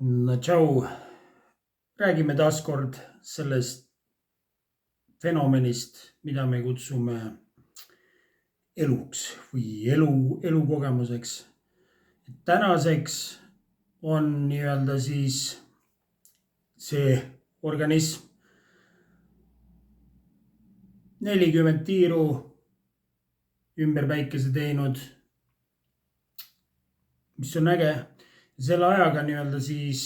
No tšau, räägime taas kord sellest fenomenist, mida me kutsume eluks või elukogemuseks. Tänaseks on nii-öelda siis see organism 40 tiiru ümber päikese teinud, mis on äge. Selle ajaga nii-öelda siis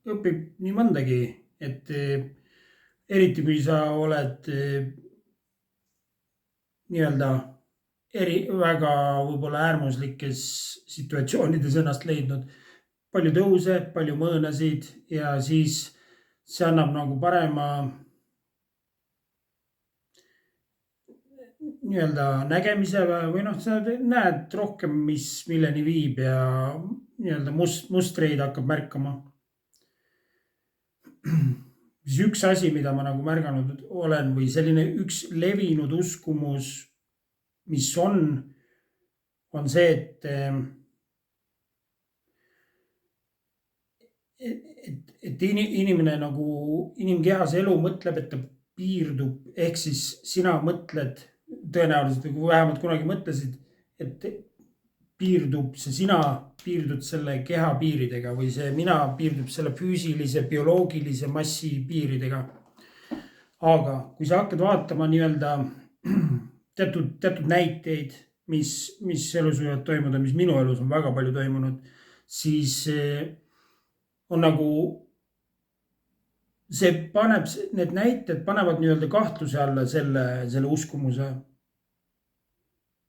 õpib nii mõndagi, et eriti kui sa oled nii-öelda väga võib-olla äärmuslikes situatsioonides ennast leidnud, palju tõuse, palju mõõnasid ja siis see annab nagu parema nii-öelda nägemise või noh, sa näed rohkem, milleni viib ja nii-öelda mustreid hakkab märkama. Siis üks asi, mida ma nagu märganud olen või selline üks levinud uskumus, mis on see, et inimene nagu inimkehas elu mõtleb, et ta piirdub, ehk siis sina mõtled tõenäoliselt või vähemalt kunagi mõtlesid, et sina piirdud selle keha piiridega või see mina piirdub selle füüsilise, bioloogilise massi piiridega. Aga kui sa hakkad vaatama nii-öelda teatud näiteid, mis elus võivad toimuda, mis minu elus on väga palju toimunud, siis on nagu need näited panevad nii-öelda kahtluse alla selle uskumuse,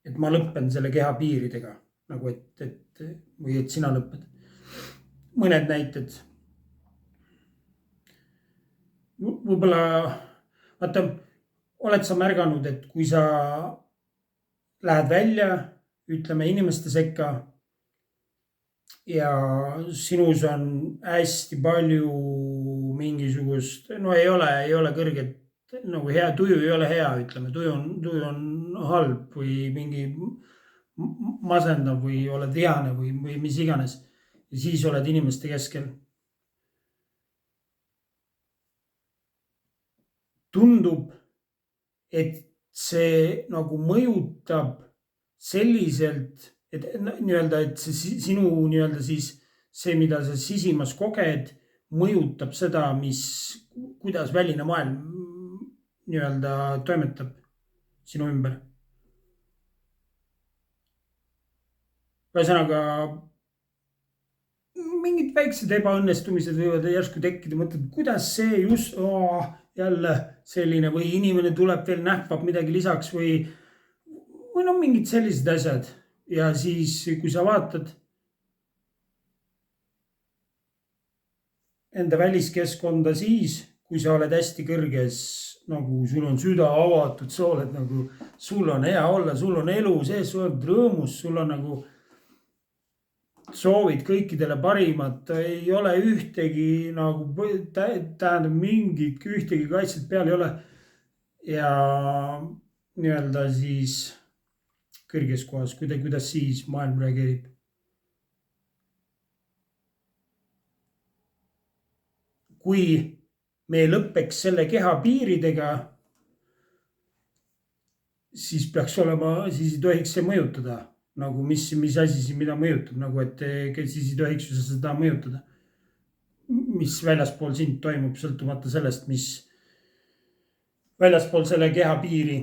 et ma lõppen selle keha piiridega nagu, või et sina lõpped. Mõned näited. Võib-olla, vaata, oled sa märganud, et kui sa lähed välja, ütleme inimeste sekka ja sinus on hästi palju mingisugust, no ei ole kõrget, nagu hea tuju ei ole hea, ütleme, tuju on halb või mingi masendav või oled vihane või mis iganes. Ja siis oled inimeste keskel. Tundub, et see nagu mõjutab selliselt, et nii-öelda, et see sinu nii-öelda siis see, mida sa sisimas koged, mõjutab seda, kuidas väline maailm nii-öelda toimetab sinu ümber. Ühesõnaga, mingid väiksed ebaõnnestumised võivad järsku tekkida, mõtled, kuidas see just jälle selline või inimene tuleb veel nähvab midagi lisaks või no mingid sellised asjad. Ja siis, kui sa vaatad enda väliskeskkonda siis, kui sa oled hästi kõrges, nagu sul on süda avatud, sa oled nagu, sul on hea olla, sul on elu sees, sul on rõõmus, sul on nagu soovid kõikidele parimat, ei ole ühtegi nagu tähendab mingit ühtegi kaitset peal ei ole. Ja nii-öelda siis kõrges kohas, kuidas siis maailm reageerib. Kui me lõppeks selle keha piiridega, siis peaks olema, siis ei tohiks see mõjutada. Nagu mis asi siin mida mõjutab, nagu et siis ei tohiks ju seda mõjutada. Mis väljaspool sind toimub, sõltumata sellest, mis väljaspool selle keha piiri,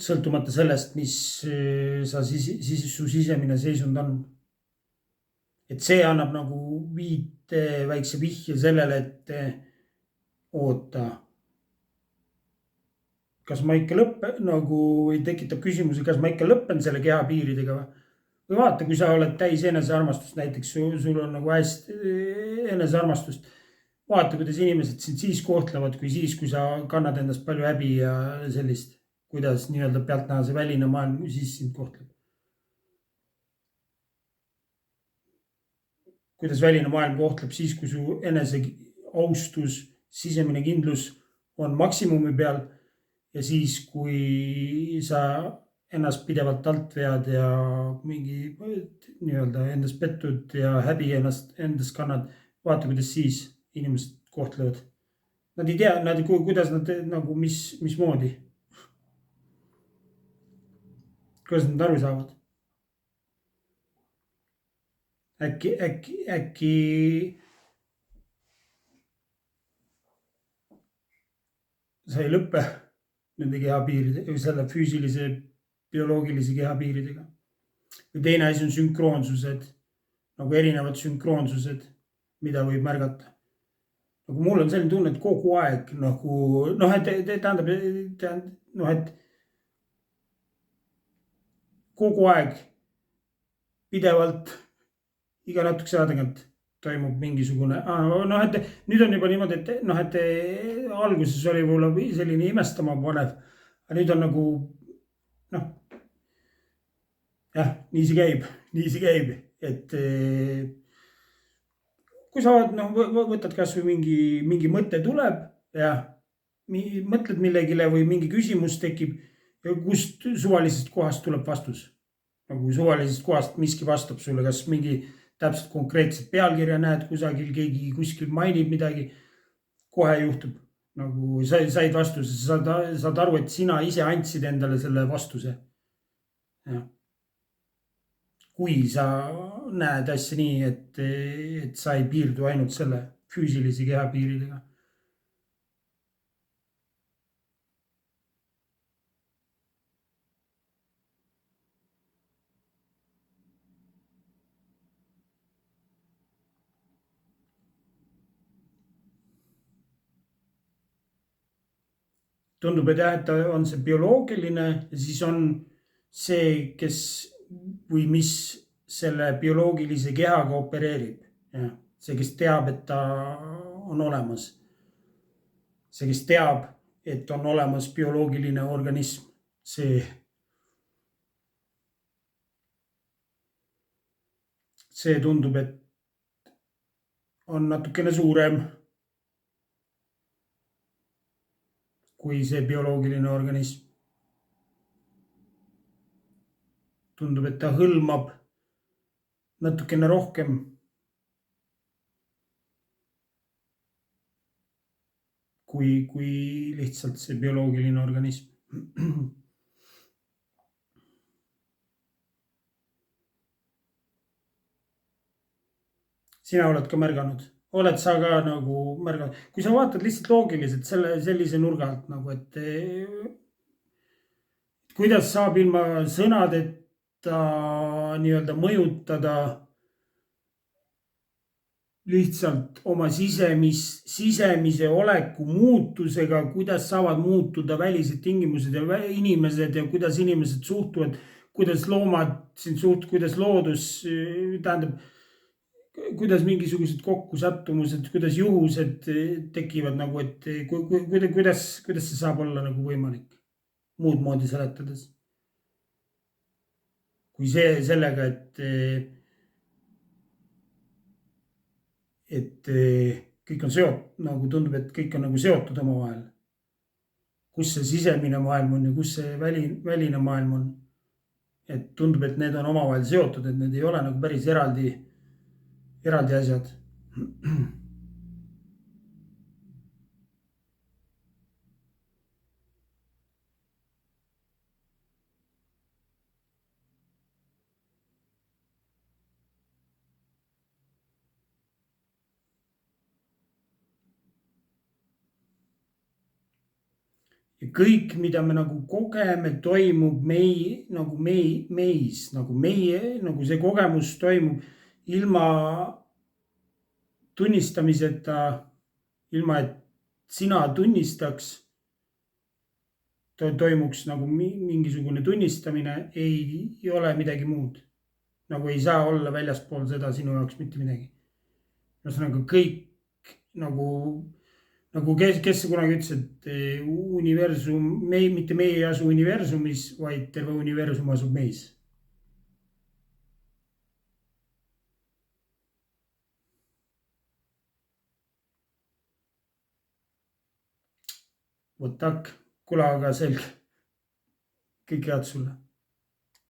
sõltumata sellest, mis su sisemine seisund on. Et see annab nagu väikse vihje sellele, et oota, kas ma ikka lõppen nagu või tekitab küsimusi, kas ma ikka lõppen selle keha piiridega või vaata, kui sa oled täis enesearmastust, näiteks sul on nagu hästi enesearmastust. Vaata, kuidas inimesed sind siis kohtlevad, kui sa kannad endast palju häbi ja sellist, kuidas nii-öelda pealtnäha see väline maailm siis sind kohtleb. Kuidas väline maailm kohtleb siis, kui su enese austus, sisemine kindlus on maksimumi peal. Ja siis, kui sa ennast pidevalt alt vead ja mingi nii-öelda endas pettud ja häbi endas kannad. Vaata, kuidas siis inimesed kohtlevad. Nad ei tea, kuidas nad nagu, mismoodi, kuidas nad aru saavad. äkki sa ei lõpe nende kehapiiride või selle füüsilise, bioloogilise kehapiiridega. või teine asi on sünkroonsused, nagu erinevad sünkroonsused, mida võib märgata. nagu mul on selline tunne, et kogu aeg nagu noh, et tähendab noh, et kogu aeg pidevalt iga natukese aja tagant toimub mingisugune, noh, et nüüd on juba niimoodi, et noh, et alguses oli võib-olla selline imestama panev, aga nüüd on nagu noh, jah, nii see käib, et kui sa noh, võtad kasvõi mingi mõte tuleb ja mõtled millegile või mingi küsimus tekib ja kust suvalisest kohast tuleb vastus. nagu suvalisest kohast miski vastab sulle, kas mingi täpselt konkreetset pealkirja näed kusagil, keegi kuskil mainib midagi, kohe juhtub. nagu said vastuse, saad aru, et sina ise andsid endale selle vastuse. kui sa näed asja nii, et sa ei piirdu ainult selle füüsilise kehapiiridega. tundub, et jah, et on see bioloogiline ja siis on see, kes või mis selle bioloogilise kehaga opereerib. see, kes teab, et ta on olemas. see, kes teab, et on olemas bioloogiline organism. see tundub, et on natukene suurem kui see bioloogiline organism. tundub, et ta hõlmab natukene rohkem kui lihtsalt see bioloogiline organism. sina oled ka märganud, oled sa ka nagu märganud, kui sa vaatad lihtsalt loogiliselt sellise nurga alt nagu, et kuidas saab ilma sõnadeta nii-öelda mõjutada lihtsalt oma sisemise oleku muutusega, kuidas saavad muutuda välised tingimused ja inimesed ja kuidas inimesed suhtuvad, kuidas loomad siin suhtuvad, kuidas loodus tähendab, kuidas mingisugused kokkusattumused, kuidas juhused tekivad nagu, et kuidas see saab olla nagu võimalik muud moodi seletades. kui sellega, et kõik on nagu tundub, et kõik on nagu seotud omavahel. kus see sisemine maailm on ja kus see väline maailm on. et tundub, et need on omavahel seotud, et need ei ole nagu päris eraldi asjad. ja kõik, mida me nagu kogeme, toimub meis, nagu meie, nagu see kogemus toimub ilma tunnistamiseta, ilma et sina tunnistaks, toimuks nagu mingisugune tunnistamine, ei ole midagi muud. nagu ei saa olla väljaspool seda sinu jaoks mitte midagi. ühesõnaga kõik nagu kes kunagi ütles, et universum, mitte meie ei asu universumis, vaid terve universum asub meis. vot tak, kuule, aga selge. kõike head sulle.